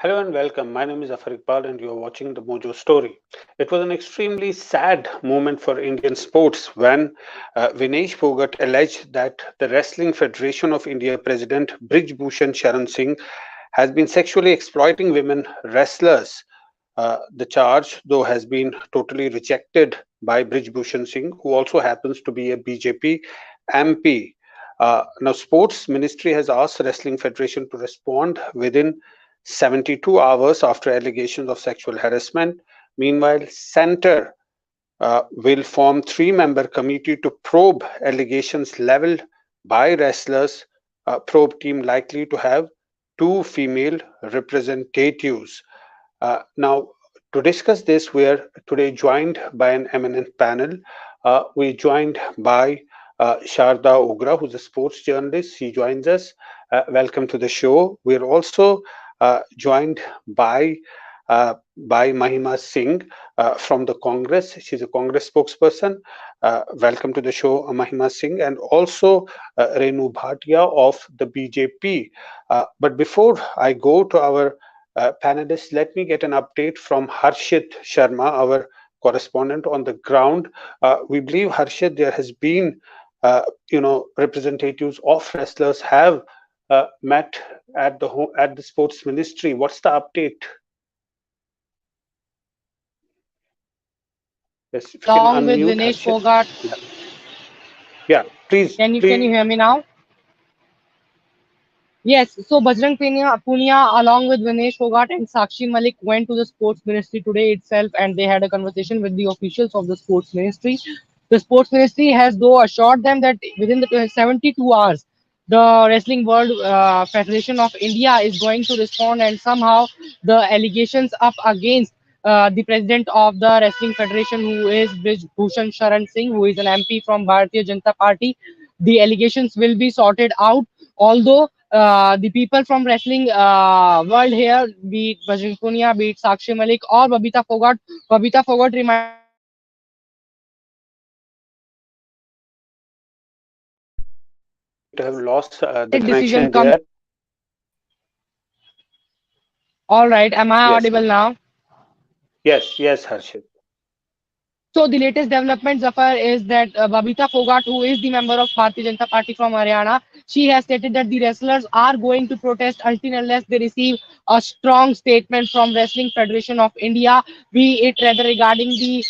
Hello and welcome. My name is Afar Iqbal and you are watching the Mojo Story. It was an extremely sad moment for Indian sports when Vinesh Phogat alleged that the Wrestling Federation of India President Brij Bhushan Sharan Singh has been sexually exploiting women wrestlers. The charge, though, has been totally rejected by Brij Bhushan Singh, who also happens to be a BJP MP. Now, Sports Ministry has asked Wrestling Federation to respond within 72 hours after allegations of sexual harassment. Meanwhile, Center will form three-member committee to probe allegations leveled by wrestlers. Probe team likely to have two female representatives. Now, to discuss this, we are today joined by an eminent panel. We're joined by Sharda Ugra, who's a sports journalist. She joins us. Welcome to the show. We're also joined by Mahima Singh from the Congress. She's a Congress spokesperson. Welcome to the show, Mahima Singh, and also Renu Bhatia of the BJP. But before I go to our panelists, let me get an update from Harshit Sharma, our correspondent on the ground. We believe, Harshit, there has been, representatives of wrestlers have met at the sports ministry. What's the update? Yes, if you can Along with unmute, Vinesh Harshit. Phogat. Yeah, please, Can you please. hear me now? Yes. So Bajrang Punia, along with Vinesh Phogat and Sakshee Malikkh, went to the sports ministry today itself, and they had a conversation with the officials of the sports ministry. The sports ministry has though assured them that within the 72 hours, the Wrestling World Federation of India is going to respond, and somehow the allegations up against the president of the Wrestling Federation, who is Brij Bhushan Sharan Singh, who is an MP from Bharatiya Janata Party, the allegations will be sorted out. Although the people from wrestling world here, be it Bajrang Punia, be it Sakshi Malik or Babita Phogat reminded the president that To have lost the decision connection comes. there. All right, am I Yes, audible now? yes, yes, Harshit. So the latest development, Zafar, is that Babita Phogat, who is the member of Bharatiya Janata Party from Haryana, she has stated that the wrestlers are going to protest until and unless they receive a strong statement from Wrestling Federation of India, be it rather regarding the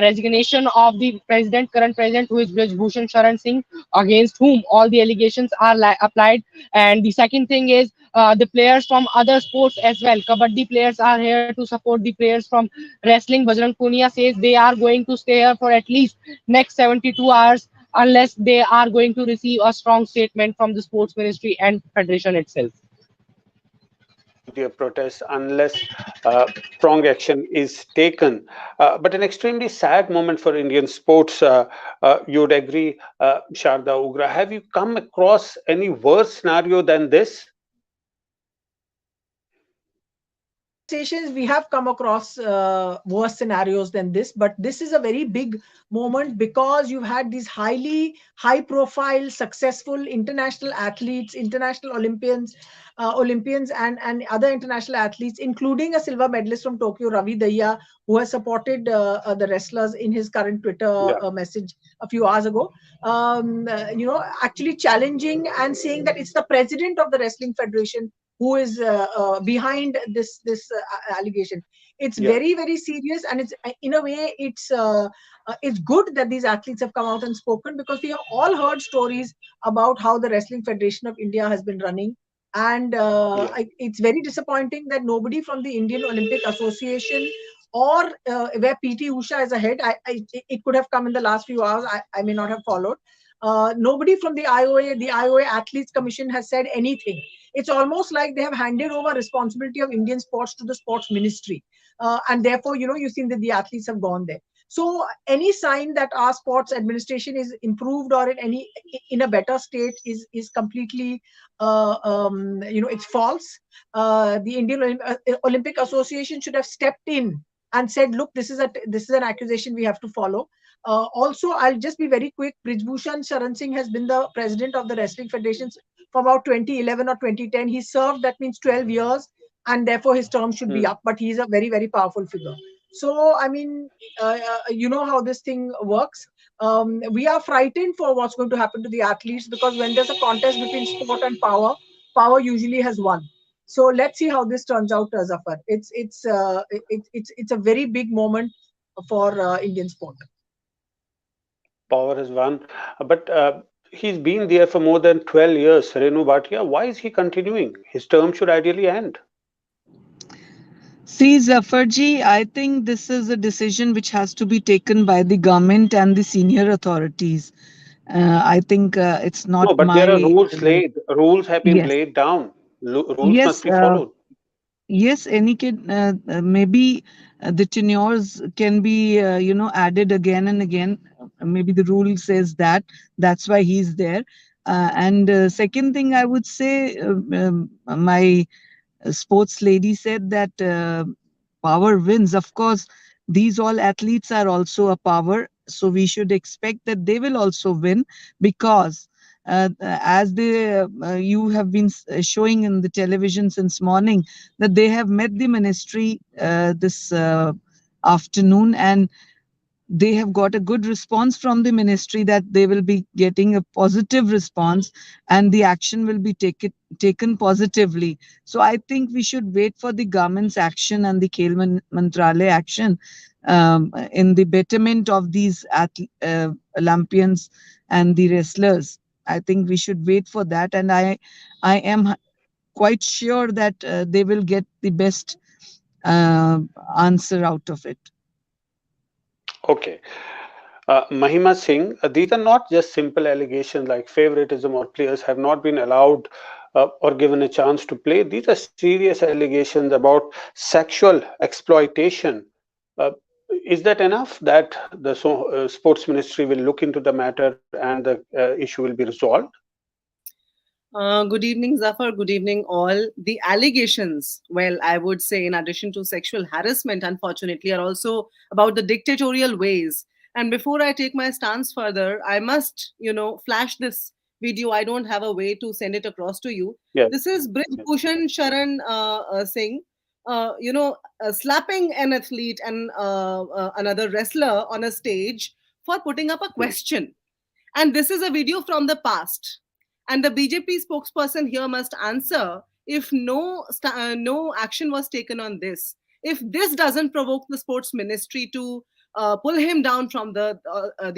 resignation of the current president, who is Brij Bhushan Sharan Singh, against whom all the allegations are applied. And the second thing is the players from other sports as well. Kabaddi players are here to support the players from wrestling. Bajrang Punia says they are going to stay here for at least next 72 hours unless they are going to receive a strong statement from the sports ministry and federation itself. Their protest unless strong action is taken. But an extremely sad moment for Indian sports. You would agree, Sharda Ugra. Have you come across any worse scenario than this? Conversations we have come across worse scenarios than this, but this is a very big moment because you've had these high profile successful international athletes, international Olympians and other international athletes, including a silver medalist from Tokyo, Ravi Daya, who has supported the wrestlers in his current Twitter Yeah. message a few hours ago, actually challenging and saying that it's the president of the Wrestling Federation who is behind this allegation. It's Yeah. very serious, and it's in a way it's good that these athletes have come out and spoken, because we have all heard stories about how the Wrestling Federation of India has been running, and Yeah. it's very disappointing that nobody from the Indian Olympic Association or where PT Usha is ahead. It could have come in the last few hours. I may not have followed. Nobody from the IOA Athletes Commission has said anything. It's almost like they have handed over responsibility of Indian sports to the sports ministry, and therefore, you've seen that the athletes have gone there. So any sign that our sports administration is improved or in a better state is completely it's false. The Indian Olympic Association should have stepped in and said, look, this is an accusation we have to follow. Also, I'll just be very quick. Brij Bhushan Sharan Singh has been the president of the wrestling federations from about 2011 or 2010. He served, that means 12 years, and therefore his term should be up. But he's a very, very powerful figure. So, I mean, you know how this thing works. We are frightened for what's going to happen to the athletes, because when there's a contest between sport and power, power usually has won. So let's see how this turns out, Zafar. It's a very big moment for Indian sport. Power has won, but he's been there for more than 12 years. Renu Bhatia, why is he continuing? His term should ideally end. See, Zafarji, I think this is a decision which has to be taken by the government and the senior authorities. I think it's not No, but there are my. rules laid. Rules have been Yes, laid down. Rules must yes, be followed. yes. Any kid, maybe the tenures can be, added again and again. Maybe the rule says that. That's why he's there. And second thing, I would say, my sports lady said that power wins. Of course, these all athletes are also a power, so we should expect that they will also win, because as they you have been showing in the television since morning, that they have met the ministry this afternoon, and they have got a good response from the ministry, that they will be getting a positive response and the action will be taken positively. So I think we should wait for the government's action and the Khel Mantralaya action in the betterment of these Olympians and the wrestlers. I think we should wait for that, and I am quite sure that they will get the best uh, answer out of it. Okay. Mahima Singh, these are not just simple allegations like favoritism or players have not been allowed or given a chance to play. These are serious allegations about sexual exploitation. Uh, is that enough that the sports ministry will look into the matter and the issue will be resolved? Good evening, Zafar. Good evening, all. The allegations, well, I would say, in addition to sexual harassment, unfortunately, are also about the dictatorial ways. And before I take my stance further, I must, flash this video. I don't have a way to send it across to you. Yes. This is Brij Yes. Bhushan Sharan Singh, slapping an athlete and another wrestler on a stage for putting up a question. And this is a video from the past. And the BJP spokesperson here must answer if no action was taken on this. If this doesn't provoke the sports ministry to pull him down from the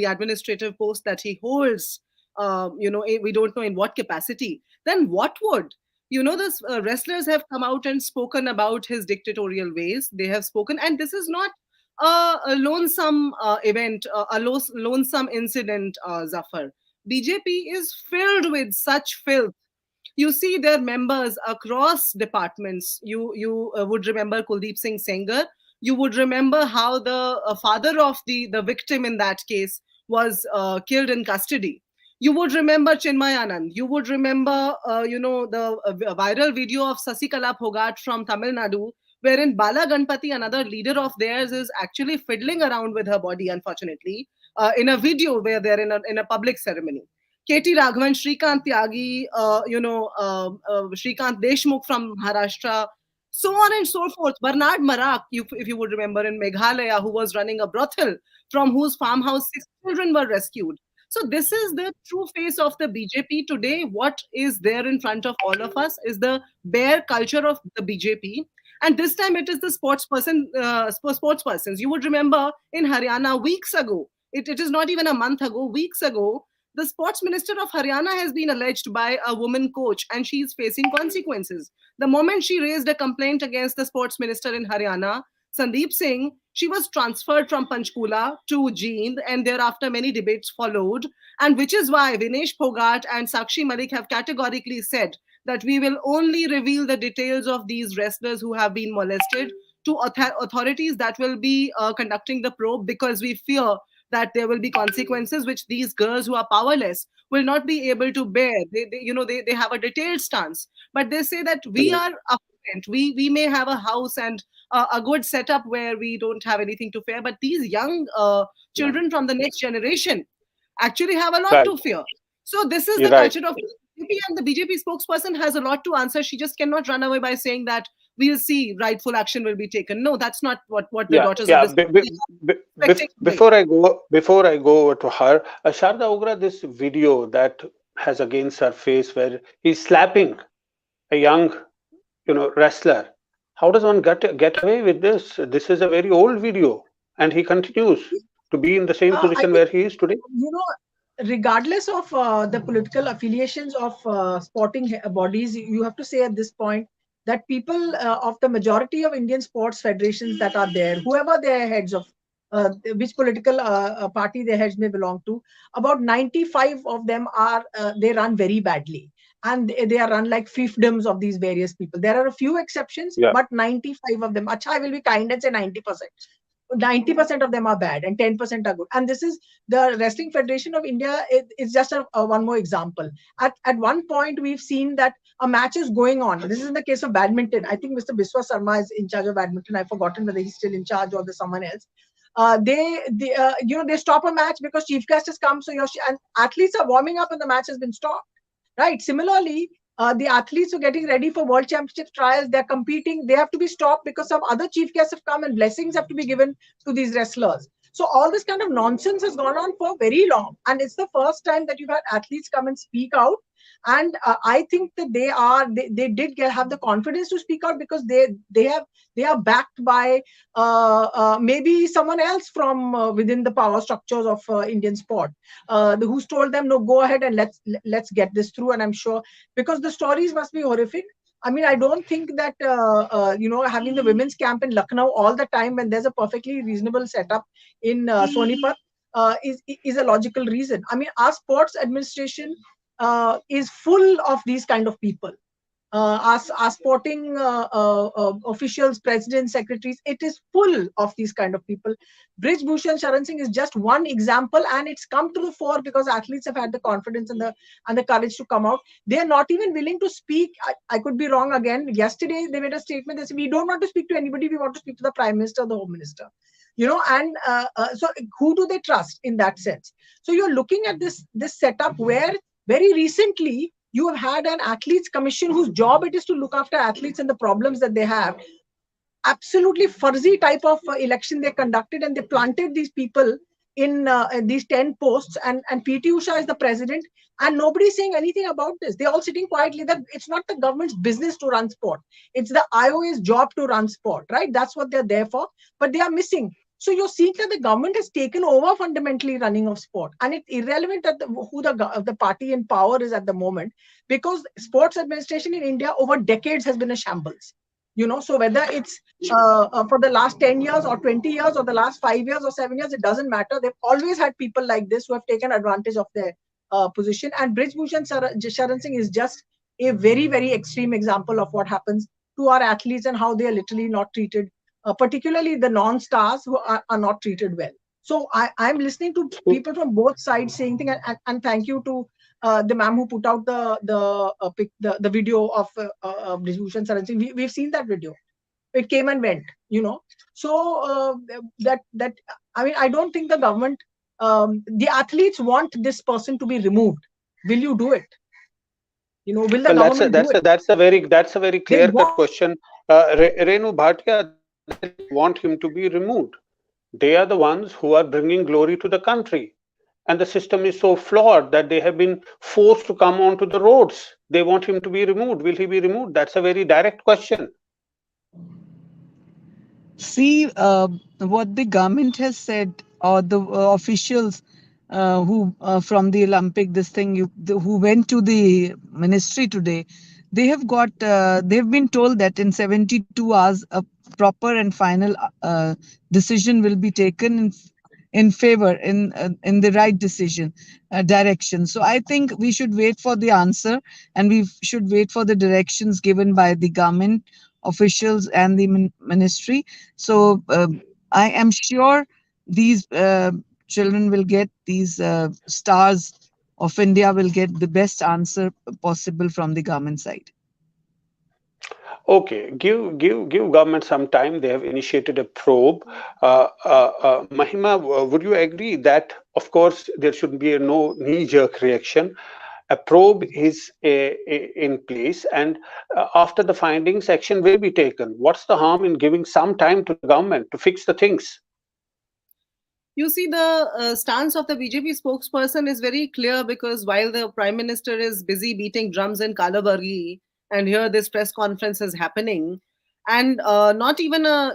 administrative post that he holds, we don't know in what capacity, then what would? The wrestlers have come out and spoken about his dictatorial ways. They have spoken, and this is not a lonesome event, lonesome incident, Zafar. BJP is filled with such filth. You see their members across departments. You would remember Kuldeep Singh Sengar. You would remember how the father of the victim in that case was killed in custody. You would remember Chinmay Anand. You would remember, the viral video of Sasikala Phogat from Tamil Nadu, wherein Bala Ganpati, another leader of theirs, is actually fiddling around with her body, unfortunately, in a video where they're in a public ceremony. KT Raghavan, Shrikant Tyagi, Shrikant Deshmukh from Maharashtra, so on and so forth. Bernard Marak, if you would remember, in Meghalaya, who was running a brothel from whose farmhouse 6 children were rescued. So this is the true face of the BJP today. What is there in front of all of us is the bare culture of the BJP. And this time it is the sports persons. You would remember in Haryana weeks ago, it is not even a month ago, weeks ago, the sports minister of Haryana has been alleged by a woman coach, and she is facing consequences. The moment she raised a complaint against the sports minister in Haryana, Sandeep Singh, she was transferred from Panchkula to Jeend, and thereafter many debates followed. And which is why Vinesh Phogat and Sakshee Malikkh have categorically said that we will only reveal the details of these wrestlers who have been molested to authorities that will be conducting the probe, because we fear that there will be consequences which these girls who are powerless will not be able to bear. They have a detailed stance, but they say that we are different. We may have a house and a good setup where we don't have anything to fear, but these young children from the next generation actually have a lot Right. to fear. So this is You're the right. culture of BJP, and the BJP spokesperson has a lot to answer. She just cannot run away by saying that we'll see, rightful action will be taken. No, that's not what the Yeah, daughters of yeah. this country are expecting to bring. Before I go over to her, Sharda Ogra, this video that has against her face where he's slapping a young, wrestler. How does one get away with this? This is a very old video, and he continues to be in the same I position think, where he is today. regardless of the political affiliations of sporting bodies, you have to say at this point that people of the majority of Indian sports federations that are there, whoever their heads of which political party their heads may belong to, about 95 of them are they run very badly. And they are run like fiefdoms of these various people. There are a few exceptions, Yeah, but 95 of them, acha, I will be kind and say 90%. 90% of them are bad and 10% are good. And this is the Wrestling Federation of India. It's just one more example. At one point, we've seen that a match is going on. This is in the case of badminton. I think Mr. Biswa Sarma is in charge of badminton. I've forgotten whether he's still in charge or there's someone else. They stop a match because chief guest has come. So and athletes are warming up and the match has been stopped. Right. Similarly, the athletes are getting ready for world championship trials. They're competing. They have to be stopped because some other chief guests have come and blessings have to be given to these wrestlers. So all this kind of nonsense has gone on for very long. And it's the first time that you've had athletes come and speak out. And I think that they did have the confidence to speak out because they are backed by maybe someone else from within the power structures of Indian sport, who's told them, no, go ahead and let's get this through. And I'm sure, because the stories must be horrific. I mean, I don't think that having the women's camp in Lucknow all the time when there's a perfectly reasonable setup in Sonipat is a logical reason. I mean, our sports administration is full of these kind of people. Our sporting officials, presidents, secretaries, it is full of these kind of people. Brij Bhushan Sharan Singh is just one example, and it's come to the fore because athletes have had the confidence and the courage to come out. They are not even willing to speak. I could be wrong again. Yesterday, they made a statement. They said, we don't want to speak to anybody. We want to speak to the Prime Minister, the Home Minister. And so who do they trust in that sense? So you're looking at this setup where very recently you have had an athletes commission whose job it is to look after athletes and the problems that they have. Absolutely fuzzy type of election they conducted, and they planted these people in these 10 posts, and PT Usha is the president, and nobody's saying anything about this. They're all sitting quietly. That it's not the government's business to run sport. It's the IOA's job to run sport, right? That's what they're there for, but they are missing. So you're seeing that the government has taken over fundamentally running of sport, and it's irrelevant that who the party in power is at the moment, because sports administration in India over decades has been a shambles. So whether it's for the last 10 years or 20 years or the last 5 years or 7 years, it doesn't matter. They've always had people like this who have taken advantage of their position. And Brij Bhushan Sharan Singh is just a very, very extreme example of what happens to our athletes and how they are literally not treated, particularly the non-stars who are not treated well. So I'm listening to people from both sides saying things, and thank you to the ma'am who put out the video of Brij Bhushan Sharan Singh. We've seen that video. It came and went, So that I mean, I don't think the government, the athletes want this person to be removed. Will you do it? Will the Well, government do it? that's a very They clear cut want. question. Renu Bhatia, the athletes want him to be removed. They are the ones who are bringing glory to the country. And the system is so flawed that they have been forced to come onto the roads. They want him to be removed. Will he be removed? That's a very direct question. See, what the government has said, or the officials who from the Olympic, this thing, who went to the ministry today, they've been told that in 72 hours a proper and final decision will be taken in favor, in the right decision direction. So I think we should wait for the answer, and we should wait for the directions given by the government officials and the ministry. So I am sure these children will get, these stars of India will get the best answer possible from the government side. Okay, give government some time. They have initiated a probe. Mahima, would you agree that, of course, there should be a no knee-jerk reaction? A probe is in place, and after the findings, action will be taken. What's the harm in giving some time to the government to fix the things? You see, the stance of the BJP spokesperson is very clear, because while the Prime Minister is busy beating drums in Kalaburgi, and here this press conference is happening, and not even a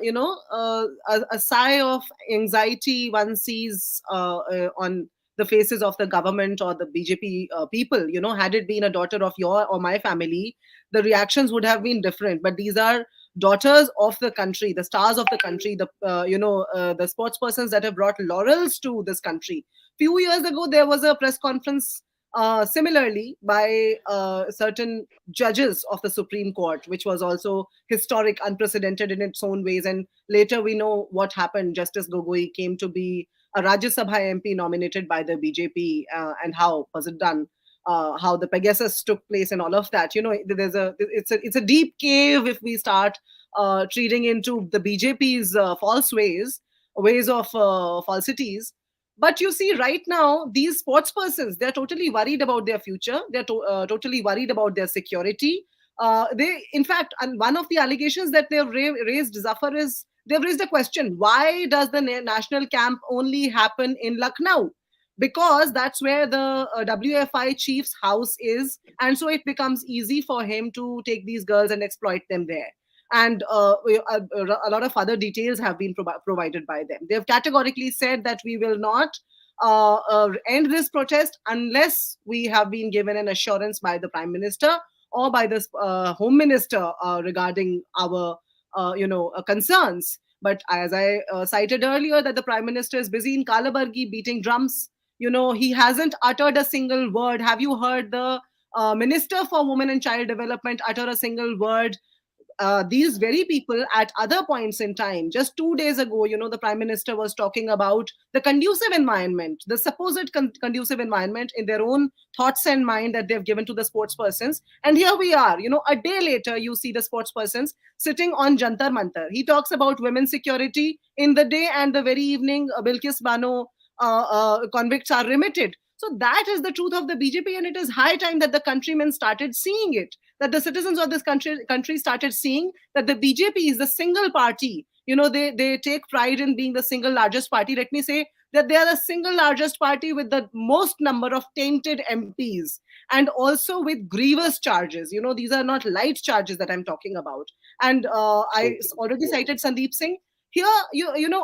sigh of anxiety one sees on the faces of the government or the BJP people. Had it been a daughter of your or my family, the reactions would have been different. But these are daughters of the country, the stars of the country, the sports persons that have brought laurels to this country. Few years ago, there was a press conference similarly by certain judges of the Supreme Court, which was also historic, unprecedented in its own ways. And later we know what happened. Justice Gogoi came to be a Rajya Sabha MP nominated by the BJP, and how was it done? How the Pegasus took place and all of that. It's a deep cave if we start treating into the BJP's false ways of falsities. But you see, right now, these sports persons, they're totally worried about their future. They're totally worried about their security. In fact, and one of the allegations that they've raised, Zafar, is they've raised a question: why does the national camp only happen in Lucknow? Because that's where the WFI chief's house is, and so it becomes easy for him to take these girls and exploit them there. And a lot of other details have been provided by them. They have categorically said that we will not end this protest unless we have been given an assurance by the Prime Minister or by the Home Minister regarding our concerns. But as I cited earlier, that the Prime Minister is busy in Kalaburgi beating drums. He hasn't uttered a single word. Have you heard the Minister for Women and Child Development utter a single word? These very people at other points in time, just 2 days ago, the Prime Minister was talking about the conducive environment, the supposed conducive environment in their own thoughts and mind that they've given to the sports persons. And here we are, a day later, you see the sports persons sitting on Jantar Mantar. He talks about women's security in the day, and the very evening, Bilkis Bano convicts are remitted. So that is the truth of the BJP, and it is high time that the countrymen started seeing it, that the citizens of this country started seeing that the BJP is the single party. They take pride in being the single largest party. Let me say that they are the single largest party with the most number of tainted MPs, and also with grievous charges. These are not light charges that I'm talking about. And I already cited Sandeep Singh. Here,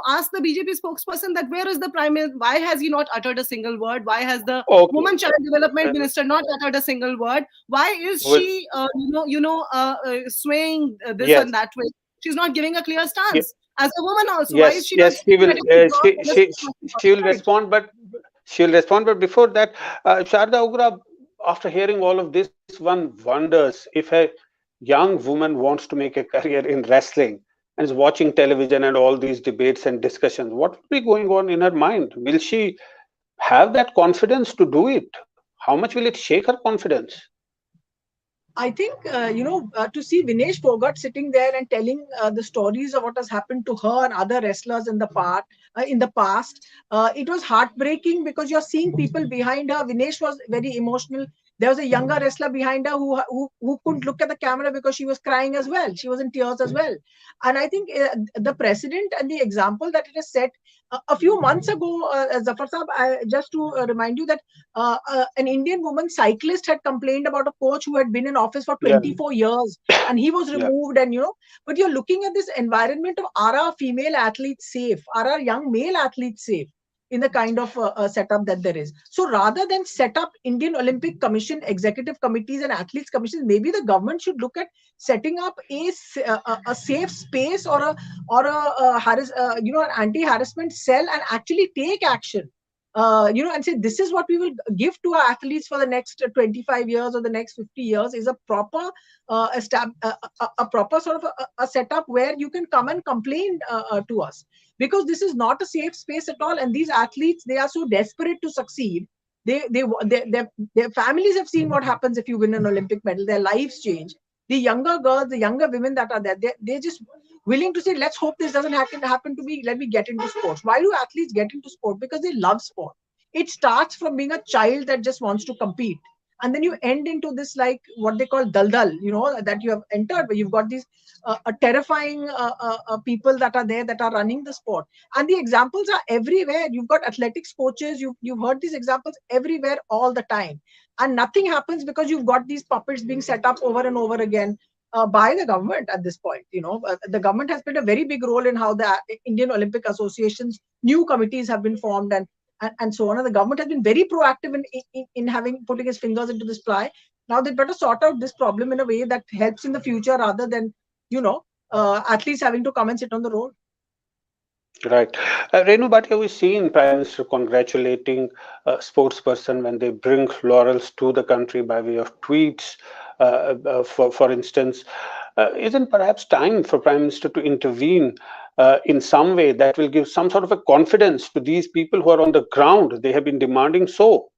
ask the BJP spokesperson that where is the Prime Minister? Why has he not uttered a single word? Why has the Women Child Development Minister not uttered a single word? Why is she, swaying this and that way? She's not giving a clear stance. As a woman also, why is she not? Yes, she will respond, but But before that, Sharda Ugra, after hearing all of this, one wonders if a young woman wants to make a career in wrestling and is watching television and all these debates and discussions, what will be going on in her mind? Will she have that confidence to do it? How much will it shake her confidence? I think, to see Vinesh Phogat sitting there and telling the stories of what has happened to her and other wrestlers in the past, it was heartbreaking, because you're seeing people behind her. Vinesh was very emotional. There was a younger wrestler behind her who couldn't look at the camera because she was crying as well. She was in tears as well. And I think the precedent and the example that it has set a few months ago, Zafar Saab, just to remind you that an Indian woman cyclist had complained about a coach who had been in office for 24 years, and he was removed. And but you're looking at this environment of, are our female athletes safe? Are our young male athletes safe in the kind of setup that there is? So rather than set up Indian Olympic Commission executive committees and athletes commissions, maybe the government should look at setting up a safe space or an anti-harassment cell, and actually take action. And say, this is what we will give to our athletes for the next 25 years or the next 50 years, is a proper a proper sort of a setup where you can come and complain to us, because this is not a safe space at all. And these athletes, they are so desperate to succeed. Their families have seen what happens if you win an Olympic medal. Their lives change. The younger girls, the younger women that are there, they're just willing to say, let's hope this doesn't happen to me. Let me get into sports. Why do athletes get into sport? Because they love sport. It starts from being a child that just wants to compete. And then you end into this, like what they call daldal, that you have entered, where you've got these terrifying people that are there that are running the sport. And the examples are everywhere. You've got athletics coaches. You've heard these examples everywhere all the time. And nothing happens because you've got these puppets being set up over and over again by the government at this point. The government has played a very big role in how the Indian Olympic Association's new committees have been formed and so on. And the government has been very proactive in having putting its fingers into this pie. Now they better sort out this problem in a way that helps in the future rather than, athletes having to come and sit on the road. Right. Renu Bhatia, we've seen Prime Minister congratulating sports person when they bring laurels to the country by way of tweets. For instance, isn't perhaps time for Prime Minister to intervene in some way that will give some sort of a confidence to these people who are on the ground? They have been demanding so.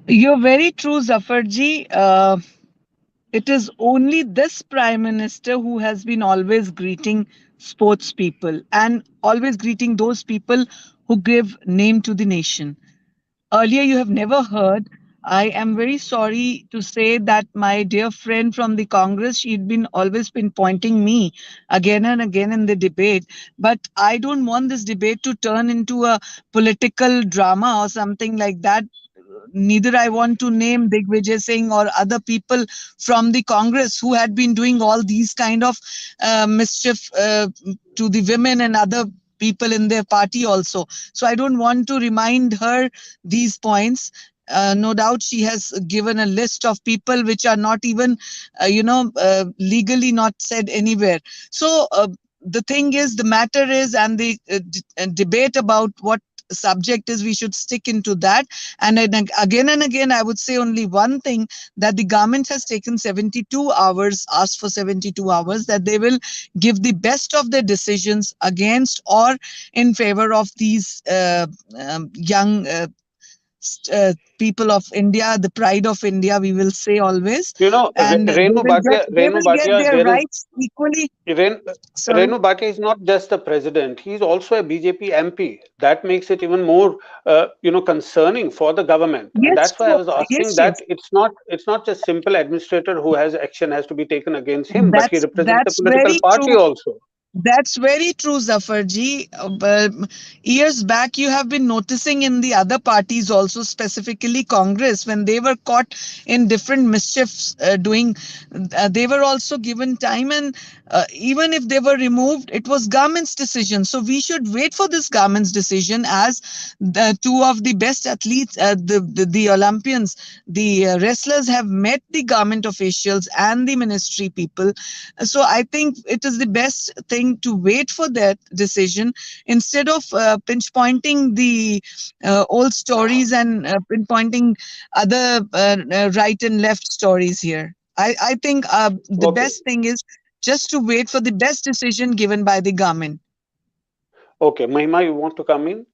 You're very true, Zafarji. It is only this Prime Minister who has been always greeting sports people and always greeting those people who give name to the nation. Earlier, you have never heard. I am very sorry to say that my dear friend from the Congress, she'd been always been pointing me again and again in the debate. But I don't want this debate to turn into a political drama or something like that. Neither I want to name Digvijay Singh or other people from the Congress who had been doing all these kind of mischief to the women and other people in their party also. So I don't want to remind her these points. No doubt she has given a list of people which are not even, legally not said anywhere. So the thing is, the matter is, and the debate about what subject is, we should stick into that. And then again, I would say only one thing, that the government has taken 72 hours, asked for 72 hours, that they will give the best of their decisions against or in favor of these young people of India, the pride of India, we will say always. And they Renu will get Bhatia, their there is rights equally. Ren, Sorry. Renu Bhatia is not just the president; he's also a BJP MP. That makes it even more, concerning for the government. And Yes, that's why I was yes, asking that yes. it's not just simple administrator who has action has to be taken against him, but he represents a That's political very party true. also. That's very true, Zafarji. But years back, you have been noticing in the other parties also, specifically Congress, when they were caught in different mischiefs doing, they were also given time. And even if they were removed, it was government's decision. So we should wait for this government's decision, as the two of the best athletes, the Olympians, the wrestlers have met the government officials and the ministry people. So I think it is the best thing to wait for that decision instead of pinpointing the old stories and pinpointing other right and left stories here. I think the Okay, best thing is just to wait for the best decision given by the government. okay. Mahima, you want to come in?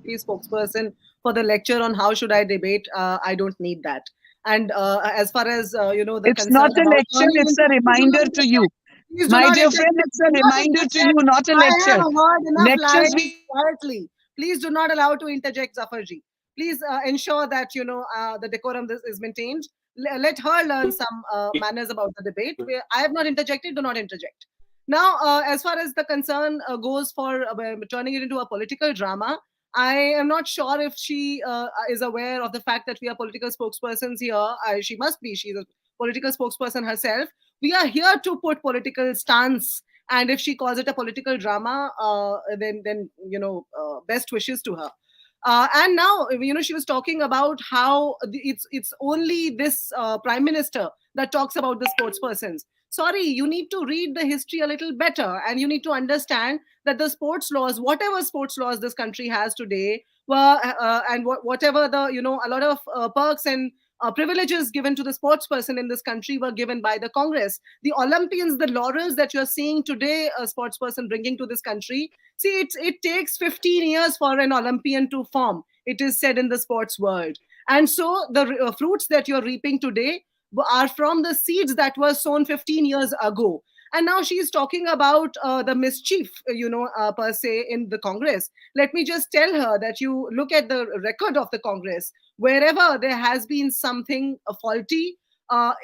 Spokesperson for the lecture on how should I debate. I don't need that. And as far as the It's concern not a about lecture, turning it's into, a reminder to you. please do My not dear interject. friend, it's a Do not reminder to you, interject. not a I have lecture. heard enough Lectures lies quietly. Please do not allow to interject, Zafarji. Please ensure that the decorum is maintained. Let her learn some manners about the debate. I have not interjected. Do not interject. Now, as far as the concern goes for turning it into a political drama, I am not sure if she is aware of the fact that we are political spokespersons here. She must be. She's a political spokesperson herself. We are here to put political stance, and if she calls it a political drama, then best wishes to her. And now, she was talking about how it's only this prime minister that talks about the sports persons. Sorry, you need to read the history a little better, and you need to understand that the sports laws, whatever sports laws this country has today, were and whatever the a lot of perks and privileges given to the sports person in this country were given by the Congress. The Olympians, the laurels that you're seeing today, a sports person bringing to this country. See, it takes 15 years for an Olympian to form. It is said in the sports world. And so the fruits that you're reaping today are from the seeds that were sown 15 years ago. And now she is talking about the mischief, per se, in the Congress. Let me just tell her that you look at the record of the Congress. Wherever there has been something faulty,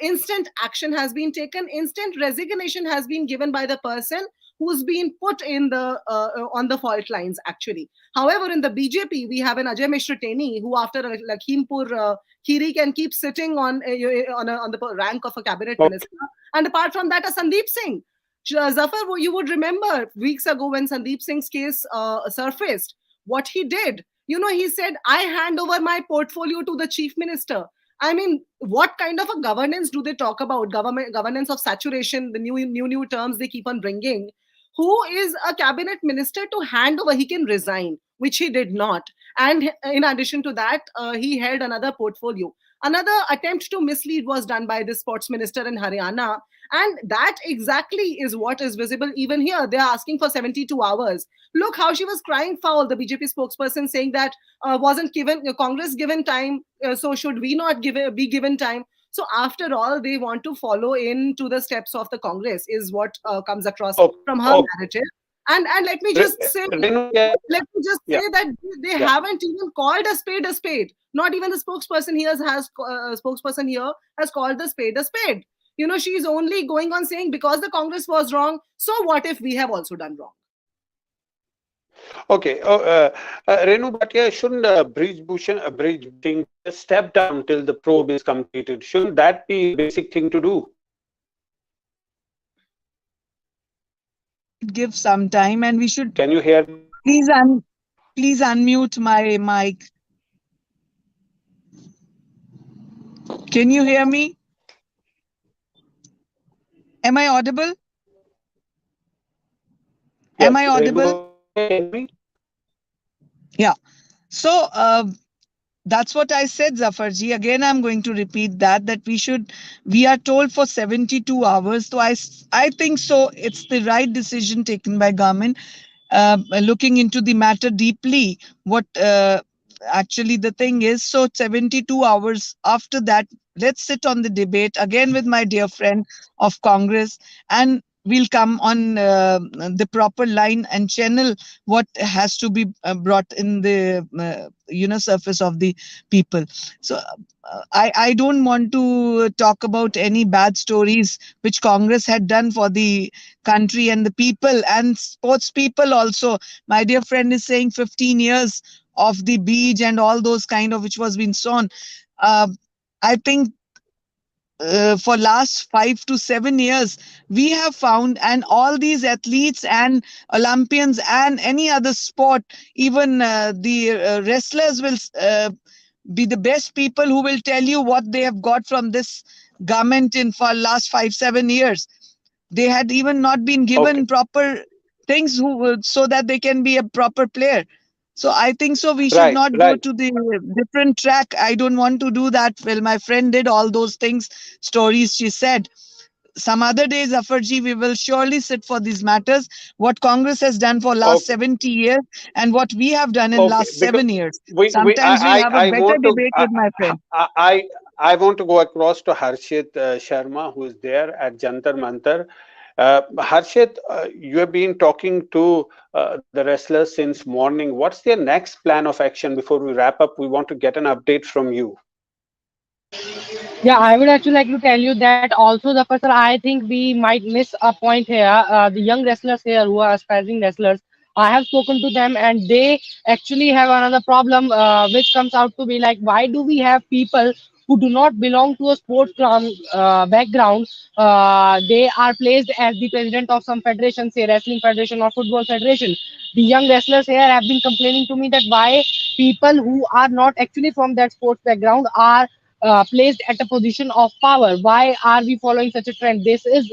instant action has been taken, instant resignation has been given by the person who's been put in the on the fault lines, actually. However, in the BJP, we have an Ajay Mishtrateni who, after Lakhimpur Khiri, can keep sitting on the rank of a cabinet Okay. minister. And apart from that, a Sandeep Singh. Zafar, you would remember weeks ago when Sandeep Singh's case surfaced, what he did. He said, I hand over my portfolio to the chief minister. I mean, what kind of a governance do they talk about? Governance of saturation, the new terms they keep on bringing. Who is a cabinet minister to hand over? He can resign, which he did not. And in addition to that, he held another portfolio. Another attempt to mislead was done by the sports minister in Haryana. And that exactly is what is visible even here. They are asking for 72 hours. Look how she was crying foul, the BJP spokesperson, saying that wasn't given Congress given time, so should we not be given time? So after all, they want to follow into the steps of the Congress, is what comes across Okay. from her Okay. narrative. And let me just say, Renu, yeah, yeah. that they Yeah. haven't even called a spade a spade. Not even the spokesperson here has called the spade a spade. She's only going on saying because the Congress was wrong. So what if we have also done wrong? Okay. Renu Bhatia, shouldn't Brij Bhushan just step down till the probe is completed? Shouldn't that be a basic thing to do? Give some time, and we should Can you hear me? please please unmute my mic. Can you hear me? Am I audible? Am I Yes, audible? Renu, can you hear me? Yeah. So that's what I said, Zafarji. Again, I'm going to repeat that we are told for 72 hours. So I think so. It's the right decision taken by government, looking into the matter deeply. What actually the thing is, so 72 hours after that, let's sit on the debate again with my dear friend of Congress, and we'll come on the proper line and channel what has to be brought in the surface of the people. So I don't want to talk about any bad stories which Congress had done for the country and the people and sports people also. My dear friend is saying 15 years of the beach and all those kind of which was being sown. uh, I think for last 5 to 7 years we have found, and all these athletes and Olympians and any other sport, even the wrestlers will be the best people who will tell you what they have got from this government in for last 5 7 years. They had even not been Okay. given proper things so that they can be a proper player. So I think so we should Right, not go right. to the different track. I don't want to do that. Well, my friend did all those things, stories she said. Some other days, Zafarji, we will surely sit for these matters. What Congress has done for last Okay. 70 years and what we have done in Okay. last Because 7 years. we Sometimes we'll have a I better want to debate with my friend. I want to go across to Harshit Sharma, who is there at Jantar Mantar. Harshit, you have been talking to the wrestlers since morning. What's their next plan of action before we wrap up? We want to get an update from you. Yeah, I would actually like to tell you that also the first, I think we might miss a point here. The young wrestlers here who are aspiring wrestlers, I have spoken to them and they actually have another problem, which comes out to be like, why do we have people who do not belong to a sports background? They are placed as the president of some federation, say wrestling federation or football federation. The young wrestlers here have been complaining to me that why people who are not actually from that sports background are placed at a position of power. Why are we following such a trend? This is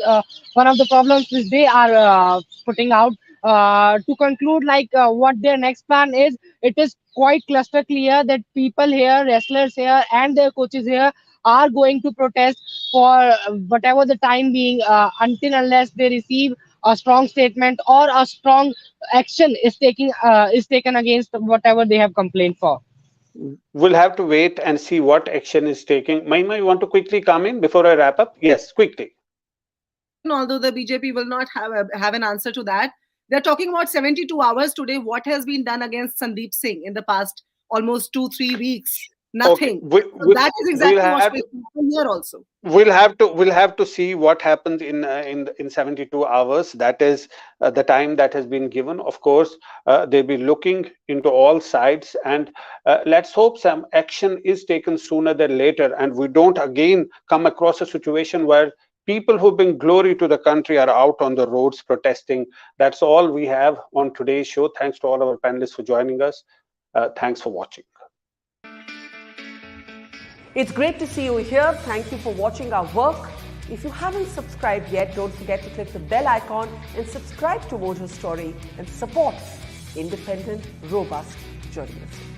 one of the problems which they are putting out. To conclude, like what their next plan is, it is quite cluster clear that people here, wrestlers here, and their coaches here are going to protest for whatever the time being, until unless they receive a strong statement or a strong action is taken against whatever they have complained for. we'll have to wait and see what action is taking. Mahima, you want to quickly come in before I wrap up? Yes, quickly. Although the BJP will not have an answer to that, they're talking about 72 hours today. What has been done against Sandeep Singh in the past almost 2-3 weeks? Okay, Nothing. So that is we'll exactly what's have going to happen here also. we'll have to see what happens in 72 hours. That is the time that has been given. Of course, they'll be looking into all sides, and let's hope some action is taken sooner than later, and we don't again come across a situation where people who bring glory to the country are out on the roads protesting. That's all we have on today's show. Thanks to all our panelists for joining us. Thanks for watching. It's great to see you here. Thank you for watching our work. If you haven't subscribed yet, don't forget to click the bell icon and subscribe to Mojo Story and support independent, robust journalism.